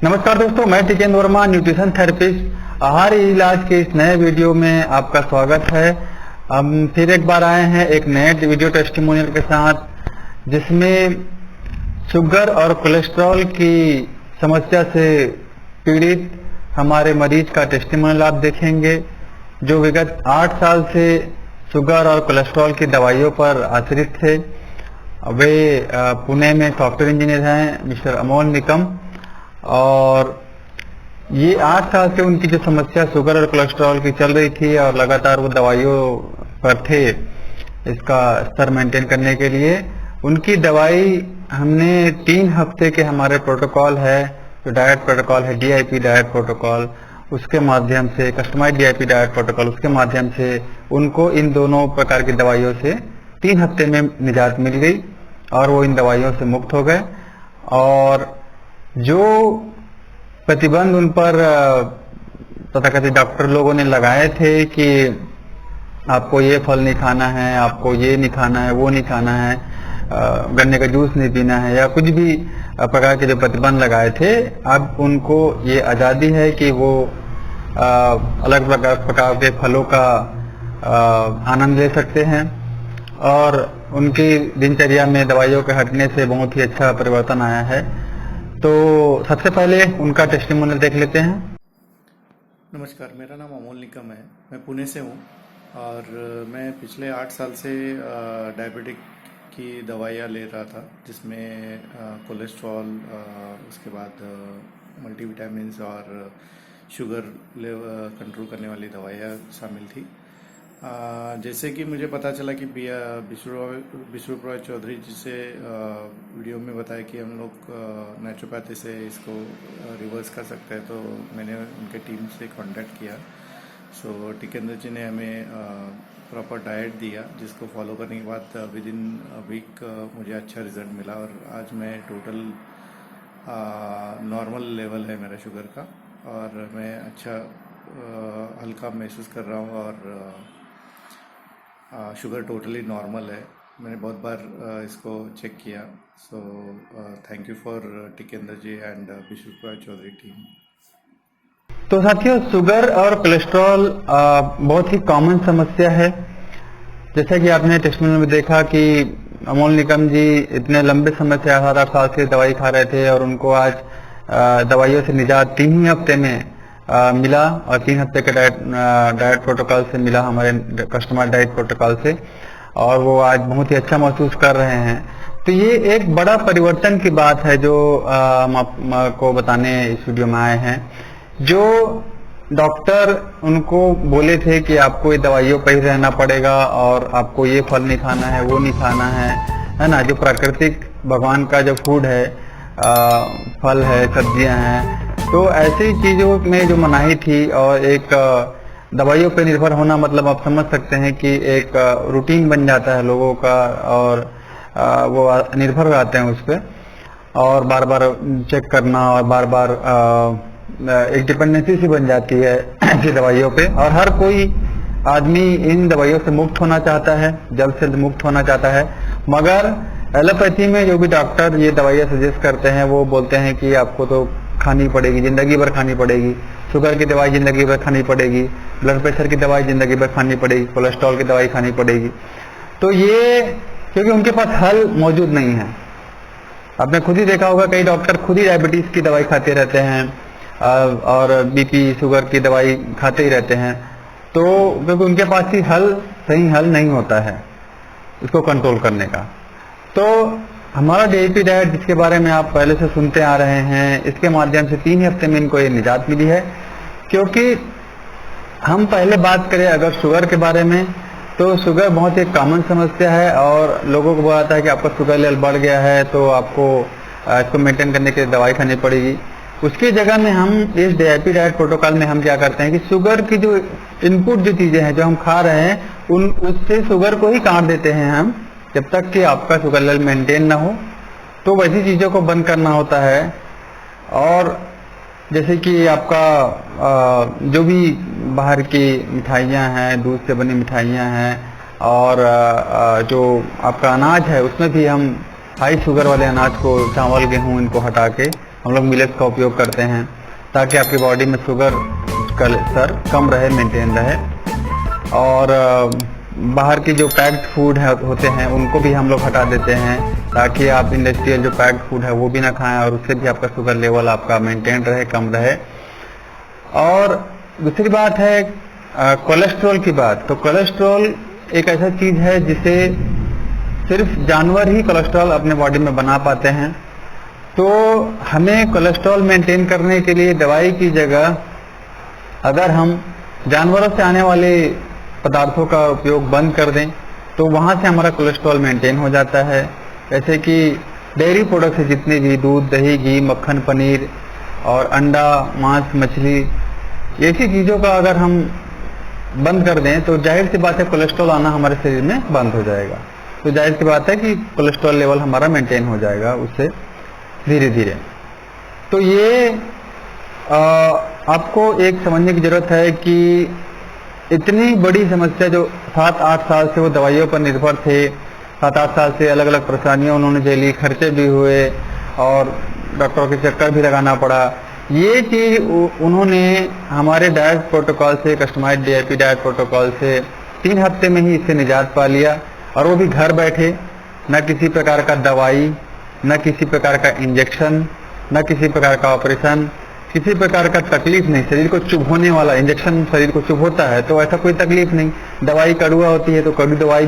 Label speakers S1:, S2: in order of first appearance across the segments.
S1: नमस्कार दोस्तों, मैं टिकेंद्र वर्मा, न्यूट्रिशन थेरेपिस्ट। आहार इलाज के इस नए वीडियो में आपका स्वागत है। हम फिर एक बार आए हैं एक नए वीडियो टेस्टिमोनियल के साथ, जिसमें शुगर और कोलेस्ट्रॉल की समस्या से पीड़ित हमारे मरीज का टेस्टिमोनियल आप देखेंगे, जो विगत 8 साल से शुगर और कोलेस्ट्रॉल की दवाइयों पर आश्रित थे। वे पुणे में सॉफ्टवेयर इंजीनियर हैं, मिस्टर अमोल निकम। और ये 8 साल से उनकी जो समस्या शुगर और कोलेस्ट्रॉल की चल रही थी और लगातार वो दवाइयों पर थे इसका स्तर मेंटेन करने के लिए। उनकी दवाई हमने 3 हफ्ते के हमारे प्रोटोकॉल है, जो डाइट प्रोटोकॉल है, DIP डाइट प्रोटोकॉल, उसके माध्यम से कस्टमाइज DIP डाइट प्रोटोकॉल, उसके माध्यम से उनको इन दोनों प्रकार की दवाइयों से 3 हफ्ते में निजात मिल गई और वो इन दवाइयों से मुक्त हो गए। और जो प्रतिबंध उन पर तथाकथित डॉक्टर लोगों ने लगाए थे कि आपको ये फल नहीं खाना है, आपको ये नहीं खाना है, वो नहीं खाना है, गन्ने का जूस नहीं पीना है, या कुछ भी प्रकार के जो प्रतिबंध लगाए थे, अब उनको ये आज़ादी है कि वो अलग प्रकार के फलों का आनंद ले सकते हैं। और उनकी दिनचर्या में दवाइयों के हटने से बहुत ही अच्छा परिवर्तन आया है। तो सबसे पहले उनका टेस्टिमोनियल देख लेते हैं।
S2: नमस्कार, मेरा नाम अमोल निकम है। मैं पुणे से हूँ और मैं पिछले 8 साल से डायबिटिक की दवाइयाँ ले रहा था, जिसमें कोलेस्ट्रॉल, उसके बाद मल्टीविटामिन्स और शुगर कंट्रोल करने वाली दवाइयाँ शामिल थी। जैसे कि मुझे पता चला कि विश्वप्रॉय चौधरी जी से वीडियो में बताया कि हम लोग नेचुरोपैथी से इसको रिवर्स कर सकते हैं, तो मैंने उनके टीम से कांटेक्ट किया। सो टिकेंद्र जी ने हमें प्रॉपर डाइट दिया, जिसको फॉलो करने के बाद विद इन वीक मुझे अच्छा रिजल्ट मिला और आज मैं टोटल नॉर्मल लेवल है मेरा शुगर का, और मैं अच्छा हल्का महसूस कर रहा हूँ और शुगर टोटली नॉर्मल है। मैंने बहुत बार इसको चेक किया। So thank you for Tikendra ji and Vishwapriya Chaudhary team.
S1: तो साथियों, शुगर और कोलेस्ट्रॉल बहुत ही कॉमन समस्या है। जैसा कि आपने टेस्टिमोनियल में देखा कि अमोल निकम जी इतने लंबे समय से 8 साल से दवाई खा रहे थे और उनको आज दवाइयों से निजात 3 ही हफ्ते में मिला, और 3 हफ्ते के डाइट प्रोटोकॉल से मिला, हमारे कस्टमर डाइट प्रोटोकॉल से, और वो आज बहुत ही अच्छा महसूस कर रहे हैं। तो ये एक बड़ा परिवर्तन की बात है जो हम आपको बताने इस वीडियो में आए हैं। जो डॉक्टर उनको बोले थे कि आपको ये दवाइयों पर ही रहना पड़ेगा और आपको ये फल नहीं खाना है, वो नहीं खाना है ना, जो प्राकृतिक भगवान का जो फूड है, फल है, सब्जियां हैं, तो ऐसी चीजों में जो मनाही थी और एक दवाइयों पे निर्भर होना, मतलब आप समझ सकते हैं कि एक रूटीन बन जाता है लोगों का, और वो निर्भर रहते हैं उस पर, और बार बार चेक करना और बार बार एक डिपेंडेंसी सी बन जाती है ऐसी दवाइयों पे। और हर कोई आदमी इन दवाइयों से मुक्त होना चाहता है, जल्द से जल्द मुक्त होना चाहता है। मगर एलोपैथी में जो भी डॉक्टर ये दवाइयाँ सजेस्ट करते हैं, वो बोलते हैं कि आपको तो खानी पड़ेगी, जिंदगी भर खानी पड़ेगी, शुगर की दवाई जिंदगी भर खानी पड़ेगी, ब्लड प्रेशर की दवाई जिंदगी भर खानी पड़ेगी, कोलेस्ट्रॉल की दवाई खानी पड़ेगी। तो ये क्योंकि उनके पास हल मौजूद नहीं है। आपने खुद ही देखा होगा, कई डॉक्टर खुद ही डायबिटीज की दवाई खाते रहते हैं और BP शुगर की दवाई खाते ही रहते हैं, तो क्योंकि उनके पास ही सही हल नहीं होता है इसको कंट्रोल करने का। तो हमारा DIP डाइट, जिसके बारे में आप पहले से सुनते आ रहे हैं, इसके माध्यम से 3 हफ्ते में इनको ये निजात मिली है। क्योंकि हम पहले बात करें अगर शुगर के बारे में, तो शुगर बहुत एक कॉमन समस्या है और लोगों को बोला जाता है कि आपका शुगर लेवल बढ़ गया है तो आपको इसको मेंटेन करने के लिए दवाई खानी पड़ेगी। उसकी जगह में हम इस DIP डाइट प्रोटोकॉल में हम क्या करते हैं कि शुगर की जो इनपुट जो चीजें हैं जो हम खा रहे हैं, उससे शुगर को ही काट देते हैं हम, जब तक कि आपका शुगर लेवल मेंटेन ना हो। तो वैसी चीज़ों को बंद करना होता है। और जैसे कि आपका जो भी बाहर की मिठाइयाँ हैं, दूध से बनी मिठाइयाँ हैं, और जो आपका अनाज है उसमें भी हम हाई शुगर वाले अनाज को, चावल गेहूँ, इनको हटा के हम लोग मिलेट्स का उपयोग करते हैं ताकि आपकी बॉडी में शुगर का स्तर कम रहे, मेंटेन रहे। और बाहर की जो पैक्ड फूड होते हैं उनको भी हम लोग हटा देते हैं ताकि आप इंडस्ट्रियल जो पैक्ड फूड है वो भी ना खाएं और उससे भी आपका शुगर लेवल आपका मेंटेन रहे, कम रहे। और दूसरी बात है कोलेस्ट्रॉल की बात। तो कोलेस्ट्रॉल एक ऐसा चीज है जिसे सिर्फ जानवर ही कोलेस्ट्रॉल अपने बॉडी में बना पाते हैं। तो हमें कोलेस्ट्रॉल मेंटेन करने के लिए दवाई की जगह अगर हम जानवरों से आने वाले पदार्थों का उपयोग बंद कर दें तो वहाँ से हमारा कोलेस्ट्रॉल मेंटेन हो जाता है। जैसे कि डेयरी प्रोडक्ट है जितने भी, दूध, दही, घी, मक्खन, पनीर और अंडा, मांस, मछली, ऐसी चीज़ों का अगर हम बंद कर दें तो जाहिर सी बात है कोलेस्ट्रॉल आना हमारे शरीर में बंद हो जाएगा। तो जाहिर सी बात है कि कोलेस्ट्रॉल लेवल हमारा मेंटेन हो जाएगा उससे धीरे धीरे। तो ये आपको एक समझने की जरूरत है कि इतनी बड़ी समस्या जो 7-8 साल से वो दवाइयों पर निर्भर थे, 7-8 साल से अलग अलग परेशानियां उन्होंने झेली, खर्चे भी हुए और डॉक्टरों के चक्कर भी लगाना पड़ा। ये चीज उन्होंने हमारे डाइट प्रोटोकॉल से, कस्टमाइज्ड DIP डाइट प्रोटोकॉल से 3 हफ्ते में ही इससे निजात पा लिया, और वो भी घर बैठे, न किसी प्रकार का दवाई, न किसी प्रकार का इंजेक्शन, न किसी प्रकार का ऑपरेशन, किसी प्रकार का तकलीफ नहीं। शरीर को चुभोने वाला इंजेक्शन शरीर को चुभोता है तो ऐसा कोई तकलीफ नहीं। दवाई कड़वा होती है तो कड़वी दवाई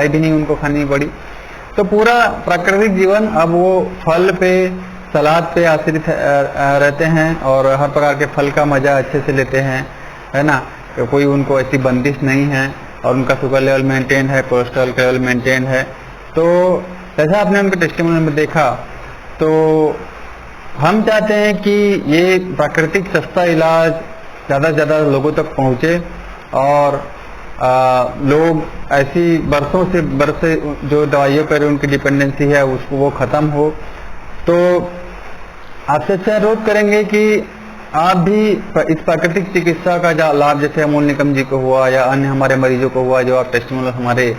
S1: भी नहीं उनको खानी पड़ी। तो पूरा प्राकृतिक जीवन अब वो फल पे, सलाद पे आश्रित रहते हैं और हर प्रकार के फल का मजा अच्छे से लेते हैं, है ना। तो कोई उनको ऐसी बंदिश नहीं है और उनका शुगर लेवल मेंटेन है, कोलेस्ट्रॉल का लेवल मेंटेन है। तो जैसा आपने उनके टेस्टिमोनियल में देखा, तो हम चाहते हैं कि ये प्राकृतिक सस्ता इलाज ज़्यादा से ज़्यादा लोगों तक पहुँचे और लोग ऐसी बरसों से जो दवाइयों पर उनकी डिपेंडेंसी है उसको वो ख़त्म हो। तो आपसे अच्छा अनुरोध करेंगे कि आप भी इस प्राकृतिक चिकित्सा का लाभ जैसे अमोल निकम जी को हुआ या अन्य हमारे मरीजों को हुआ, जो आप टेस्टिमोनियल हमारे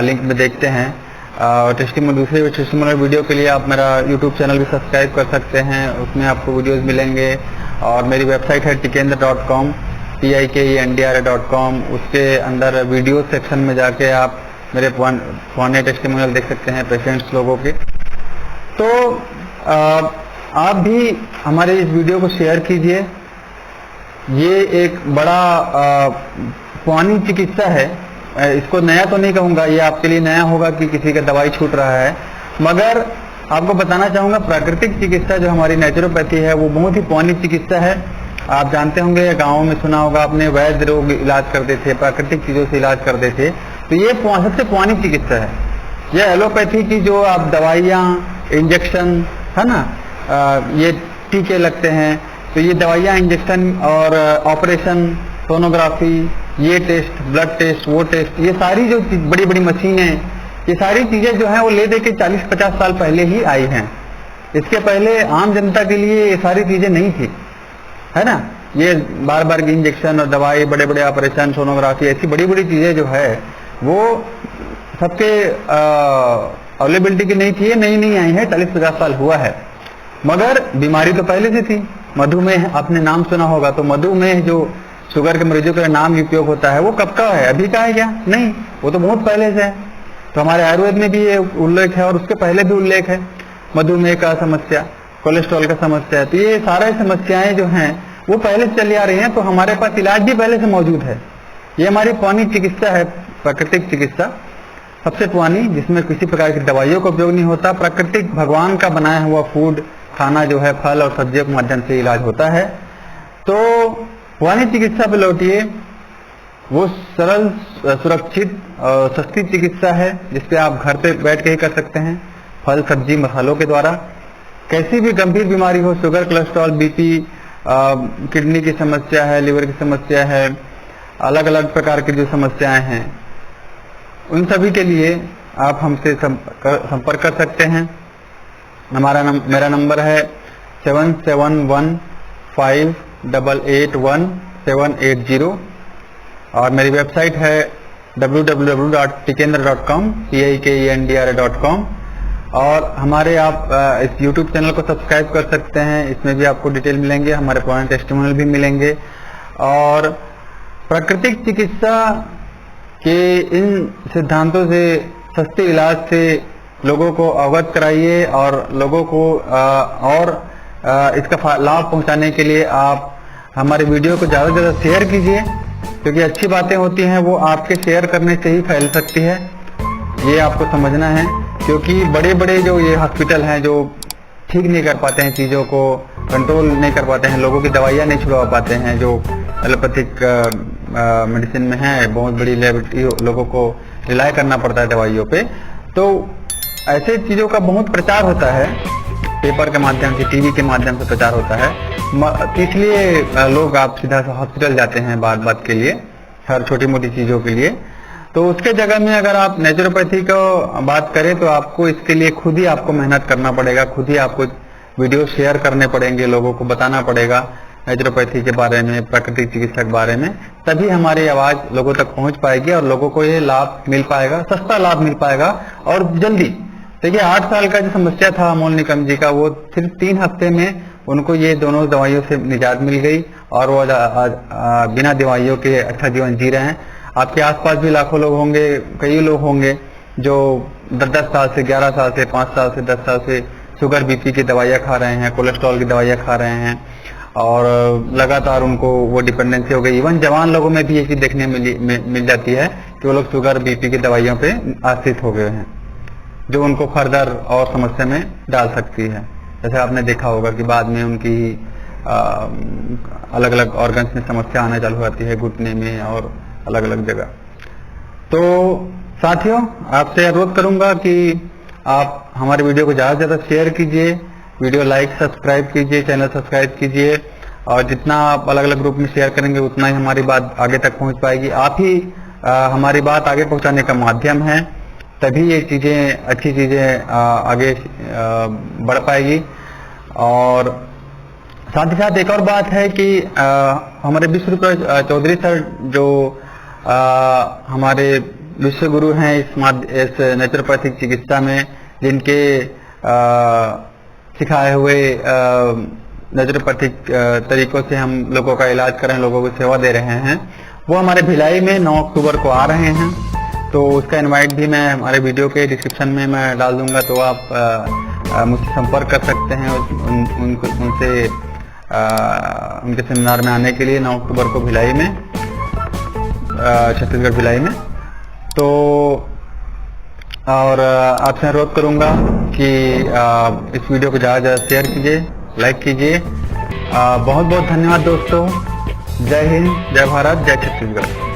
S1: लिंक में देखते हैं, दूसरे टेस्टिमोनियल वीडियो के लिए आप मेरा यूट्यूब चैनल भी सब्सक्राइब कर सकते हैं, उसमें आपको वीडियोस मिलेंगे। और मेरी वेबसाइट है tikendra.com, tikendra.com। उसके अंदर वीडियो सेक्शन में जाके आप मेरे पुराने टेस्टिमोनियल देख सकते हैं पेशेंट्स लोगों के। तो आप भी हमारे इस वीडियो को शेयर कीजिए। ये एक बड़ा पुरानी चिकित्सा है, इसको नया तो नहीं कहूँगा, ये आपके लिए नया होगा कि किसी का दवाई छूट रहा है, मगर आपको बताना चाहूँगा प्राकृतिक चिकित्सा जो हमारी नेचुरोपैथी है वो बहुत ही पुरानी चिकित्सा है। आप जानते होंगे, गाँव में सुना होगा आपने, वैद्य लोग इलाज करते थे, प्राकृतिक चीज़ों से इलाज करते थे। तो ये सबसे पुरानी चिकित्सा है। यह एलोपैथी की जो आप दवाइयाँ, इंजेक्शन, है ना, ये टीके लगते हैं, तो ये दवाइयाँ, इंजेक्शन और ऑपरेशन, सोनोग्राफी, ये टेस्ट, ब्लड टेस्ट, वो टेस्ट, ये सारी जो बड़ी बड़ी मशीनें, ये सारी चीजें जो हैं वो ले दे के 40-50 साल पहले ही आई हैं। इसके पहले आम जनता के लिए ये सारी चीजें नहीं थी, है ना। ये बार बार की इंजेक्शन और दवाई, बड़े बड़े ऑपरेशन, सोनोग्राफी, ऐसी बड़ी बड़ी चीजें जो है वो सबके अवेलेबिलिटी की नहीं थी, नई आई है, 40-50 साल हुआ है। मगर बीमारी तो पहले से थी। मधुमेह आपने नाम सुना होगा, तो मधुमेह जो शुगर के मरीजों का नाम उपयोग होता है वो कब का है, अभी का है क्या? नहीं, वो तो बहुत पहले से है। तो हमारे आयुर्वेद में भी ये उल्लेख है और उसके पहले भी उल्लेख है, मधुमेह का समस्या, कोलेस्ट्रॉल का समस्या है। तो ये सारे समस्याएं जो हैं वो पहले से चली आ रही हैं, तो हमारे पास इलाज भी पहले से मौजूद है। ये हमारी पुरानी चिकित्सा है, प्राकृतिक चिकित्सा सबसे पुरानी, जिसमें किसी प्रकार की दवाइयों का उपयोग नहीं होता। प्राकृतिक भगवान का बनाया हुआ फूड खाना जो है, फल और सब्जियों के माध्यम से इलाज होता है। तो पुरानी चिकित्सा पे लौटिए, वो सरल, सुरक्षित और सस्ती चिकित्सा है जिसपे आप घर पे बैठ के ही कर सकते हैं, फल, सब्जी, मसालों के द्वारा। कैसी भी गंभीर बीमारी हो, शुगर, कोलेस्ट्रॉल, BP, किडनी की समस्या है, लिवर की समस्या है, अलग अलग प्रकार की जो समस्याएं हैं, उन सभी के लिए आप हमसे संपर्क कर सकते हैं। मेरा नंबर है 7715881780 और मेरी वेबसाइट है www.tikendra.com, tikendra.com। और हमारे आप इस YouTube चैनल को सब्सक्राइब कर सकते हैं। इसमें भी आपको डिटेल मिलेंगे, हमारे पुराने टेस्टिमोनियल भी मिलेंगे। और प्राकृतिक चिकित्सा के इन सिद्धांतों से, सस्ते इलाज से लोगों को अवगत कराइए और लोगों को इसका लाभ पहुंचाने के लिए आप हमारे वीडियो को ज़्यादा से ज़्यादा शेयर कीजिए, क्योंकि अच्छी बातें होती हैं वो आपके शेयर करने से ही फैल सकती है। ये आपको समझना है, क्योंकि बड़े बड़े जो ये हॉस्पिटल हैं जो ठीक नहीं कर पाते हैं, चीज़ों को कंट्रोल नहीं कर पाते हैं, लोगों की दवाइयाँ नहीं छुड़वा पाते हैं, जो एलोपैथिक मेडिसिन में है, बहुत बड़ी लेबोरेटरी, लोगों को रिलाय करना पड़ता है दवाइयों पे। तो ऐसे चीज़ों का बहुत प्रचार होता है, पेपर के माध्यम से, टीवी के माध्यम से प्रचार होता है, इसलिए लोग आप सीधा हॉस्पिटल जाते हैं बात बात के लिए, हर छोटी मोटी चीज़ों के लिए। तो उसके जगह में अगर आप नेचुरोपैथी को बात करें तो आपको इसके लिए खुद ही आपको मेहनत करना पड़ेगा, खुद ही आपको वीडियो शेयर करने पड़ेंगे, लोगों को बताना पड़ेगा नेचुरोपैथी के बारे में, प्राकृतिक चिकित्सा के बारे में, तभी हमारी आवाज़ लोगों तक पहुंच पाएगी और लोगों को ये लाभ मिल पाएगा, सस्ता लाभ मिल पाएगा और जल्दी। देखिए 8 साल का जो समस्या था अमोल निकम जी का, वो सिर्फ 3 हफ्ते में उनको ये दोनों दवाइयों से निजात मिल गई और वो बिना दवाइयों के अच्छा जीवन जी रहे हैं। आपके आसपास भी लाखों लोग होंगे, कई लोग होंगे जो 10-10 साल से, 11 साल से, 5 साल से, 10 साल से शुगर बीपी की दवाइयाँ खा रहे हैं, कोलेस्ट्रॉल की दवाइयाँ खा रहे हैं और लगातार उनको वो डिपेंडेंसी हो गई। इवन जवान लोगों में भी ये चीज़ देखने मिल जाती है कि वो लोग शुगर बीपी की दवाइयों पे आश्रित हो गए हैं, जो उनको फर्दर और समस्या में डाल सकती है। जैसे आपने देखा होगा कि बाद में उनकी अलग अलग ऑर्गन्स में समस्या आना चालू होती है, घुटने में और अलग अलग जगह। तो साथियों, आपसे अनुरोध करूंगा कि आप हमारे वीडियो को ज़्यादा से ज़्यादा शेयर कीजिए, वीडियो लाइक सब्सक्राइब कीजिए, चैनल सब्सक्राइब कीजिए, और जितना आप अलग अलग ग्रुप में शेयर करेंगे उतना ही हमारी बात आगे तक पहुंच पाएगी। आप ही हमारी बात आगे पहुंचाने का माध्यम है, तभी ये चीज़ें, अच्छी चीज़ें आगे बढ़ पाएगी। और साथ ही साथ एक और बात है कि हमारे विश्व चौधरी सर जो हमारे विश्व गुरु हैं इस नेचुरोपैथिक चिकित्सा में, जिनके सिखाए हुए नेचुरोपैथिक तरीकों से हम लोगों का इलाज कर रहे हैं, लोगों को सेवा दे रहे हैं, वो हमारे भिलाई में 9 अक्टूबर को आ रहे हैं। तो उसका इनवाइट भी मैं हमारे वीडियो के डिस्क्रिप्शन में मैं डाल दूंगा, तो आप मुझसे संपर्क कर सकते हैं उनके सेमिनार में आने के लिए 9 अक्टूबर को भिलाई में, छत्तीसगढ़ भिलाई में। तो और आपसे अनुरोध करूंगा कि इस वीडियो को ज़्यादा से ज़्यादा शेयर कीजिए, लाइक कीजिए। बहुत बहुत धन्यवाद दोस्तों। जय हिंद, जय भारत, जय छत्तीसगढ़।